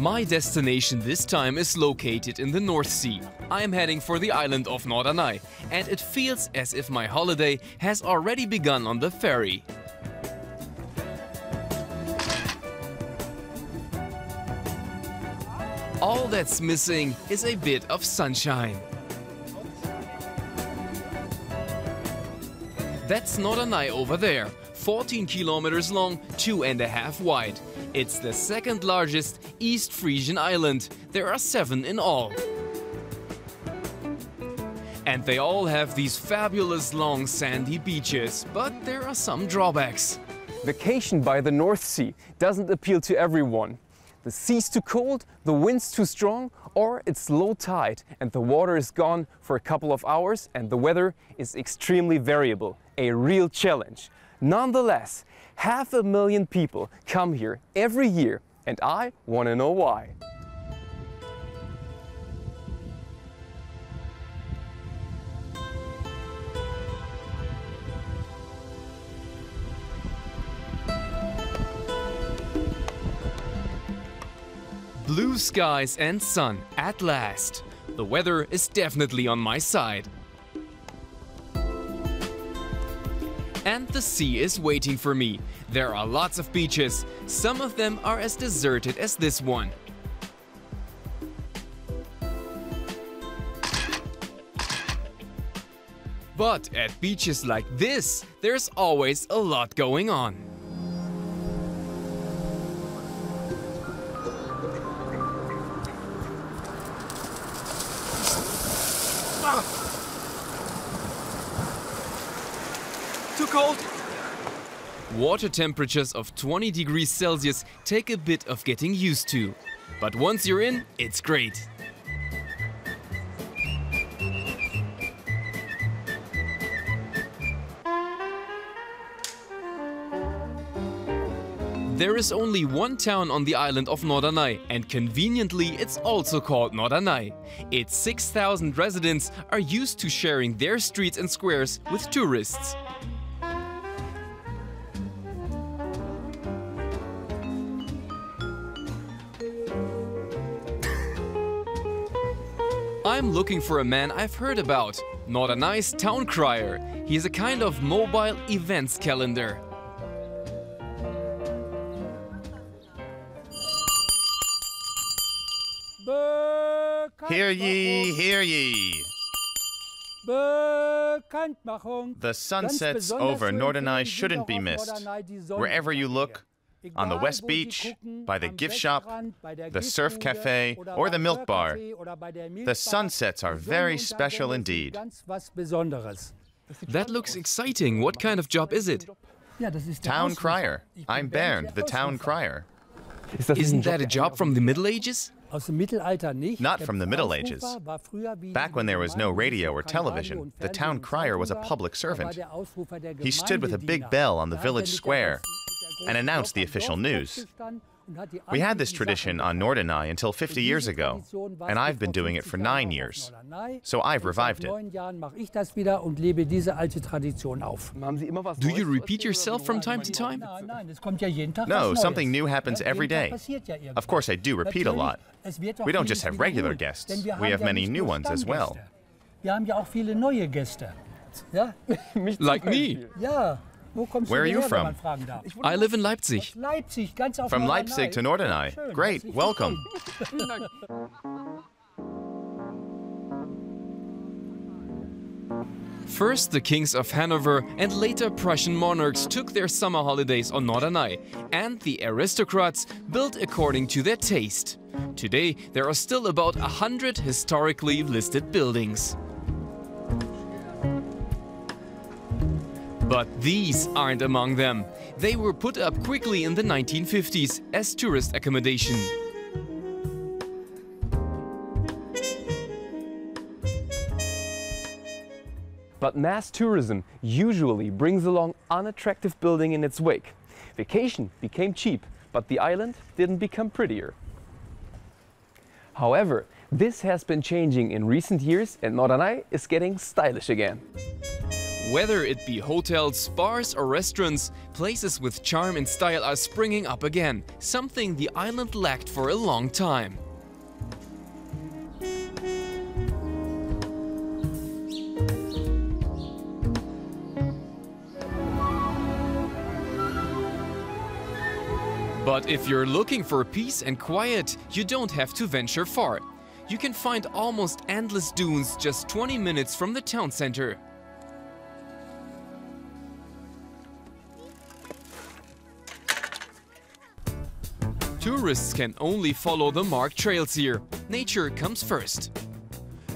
My destination this time is located in the North Sea. I am heading for the island of Norderney, and it feels as if my holiday has already begun on the ferry. All that's missing is a bit of sunshine. That's Norderney over there, 14 kilometers long, 2.5 wide. It's the second largest East Frisian island. There are 7 in all. And they all have these fabulous long sandy beaches, but there are some drawbacks. Vacation by the North Sea doesn't appeal to everyone. The sea's too cold, the wind's too strong, or it's low tide and the water is gone for a couple of hours and the weather is extremely variable. A real challenge. Nonetheless, 500,000 people come here every year, and I want to know why. Blue skies and sun at last. The weather is definitely on my side. And the sea is waiting for me. There are lots of beaches. Some of them are as deserted as this one. But at beaches like this, there's always a lot going on. Too cold? Water temperatures of 20 degrees Celsius take a bit of getting used to. But once you're in, it's great. There is only one town on the island of Norderney, and conveniently it's also called Norderney. Its 6,000 residents are used to sharing their streets and squares with tourists. I'm looking for a man I've heard about, Norderney's town crier. He's a kind of mobile events calendar. Hear ye, hear ye! The sunsets over Norderney shouldn't be missed. Wherever you look, on the West Beach, by the gift shop, the surf cafe, or the milk bar, the sunsets are very special indeed. That looks exciting. What kind of job is it? Town crier. I'm Bernd, the town crier. Isn't that a job from the Middle Ages? Not from the Middle Ages. Back when there was no radio or television, the town crier was a public servant. He stood with a big bell on the village square and announced the official news. We had this tradition on Norderney until 50 years ago, and I've been doing it for 9 years. So I've revived it. Do you repeat yourself from time to time? No, something new happens every day. Of course, I do repeat a lot. We don't just have regular guests, we have many new ones as well. Like me. Where are you from? I live in Leipzig. From Leipzig to Norderney. Great, welcome. First, the kings of Hanover and later Prussian monarchs took their summer holidays on Norderney, and the aristocrats built according to their taste. Today, there are still about 100 historically listed buildings. But these aren't among them. They were put up quickly in the 1950s as tourist accommodation. But mass tourism usually brings along unattractive building in its wake. Vacation became cheap, but the island didn't become prettier. However, this has been changing in recent years and Norderney is getting stylish again. Whether it be hotels, bars or restaurants, places with charm and style are springing up again, something the island lacked for a long time. But if you're looking for peace and quiet, you don't have to venture far. You can find almost endless dunes just 20 minutes from the town center. Tourists can only follow the marked trails here. Nature comes first.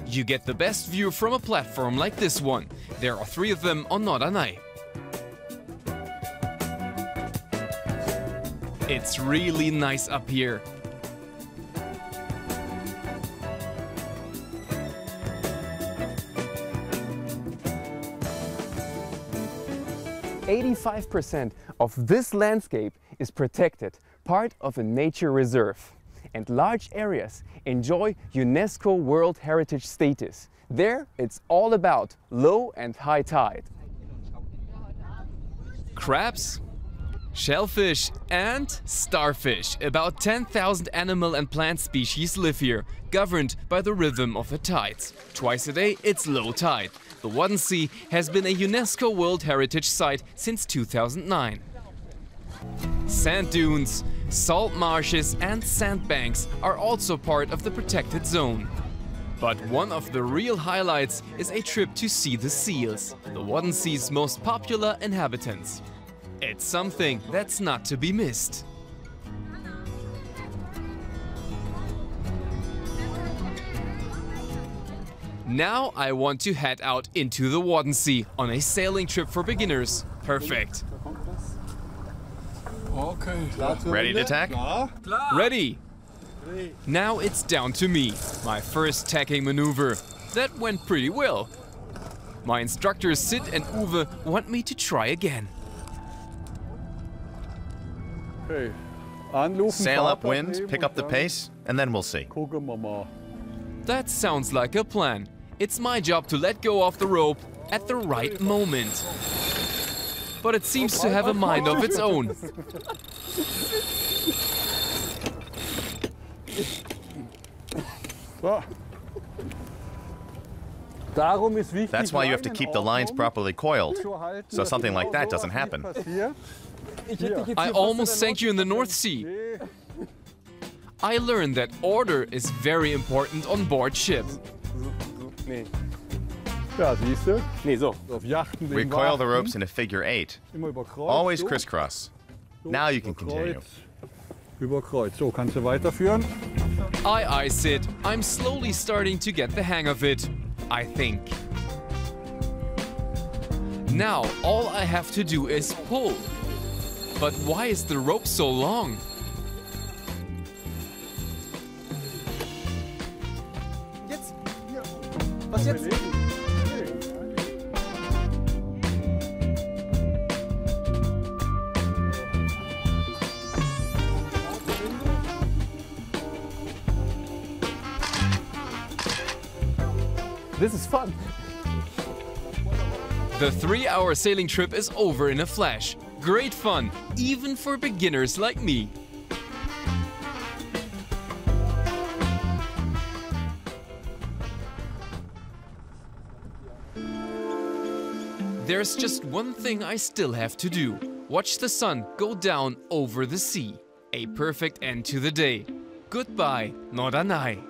You get the best view from a platform like this one. There are 3 of them on Norderney. It's really nice up here. %85 of this landscape is protected, part of a nature reserve. And large areas enjoy UNESCO World Heritage status. There it's all about low and high tide. Crabs, shellfish and starfish. About 10,000 animal and plant species live here, governed by the rhythm of the tides. Twice a day it's low tide. The Wadden Sea has been a UNESCO World Heritage Site since 2009. Sand dunes, salt marshes and sandbanks are also part of the protected zone. But one of the real highlights is a trip to see the seals, the Wadden Sea's most popular inhabitants. It's something that's not to be missed. Now I want to head out into the Wadden Sea on a sailing trip for beginners. Perfect. Okay. Ready to tack? Ready. Now it's down to me. My first tacking maneuver. That went pretty well. My instructors Sid and Uwe want me to try again. Okay. Sail upwind, pick up the pace, and then we'll see. That sounds like a plan. It's my job to let go of the rope at the right moment. But it seems to have a mind of its own. That's why you have to keep the lines properly coiled, so something like that doesn't happen. I almost sank you in the North Sea. I learned that order is very important on board ship. We coil the ropes in a figure 8. Always crisscross. Now you can continue. Aye, Sid. I'm slowly starting to get the hang of it, I think. Now, all I have to do is pull. But why is the rope so long? Was jetzt? This is fun. The 3-hour sailing trip is over in a flash. Great fun, even for beginners like me. There's just one thing I still have to do. Watch the sun go down over the sea. A perfect end to the day. Goodbye, Norderney.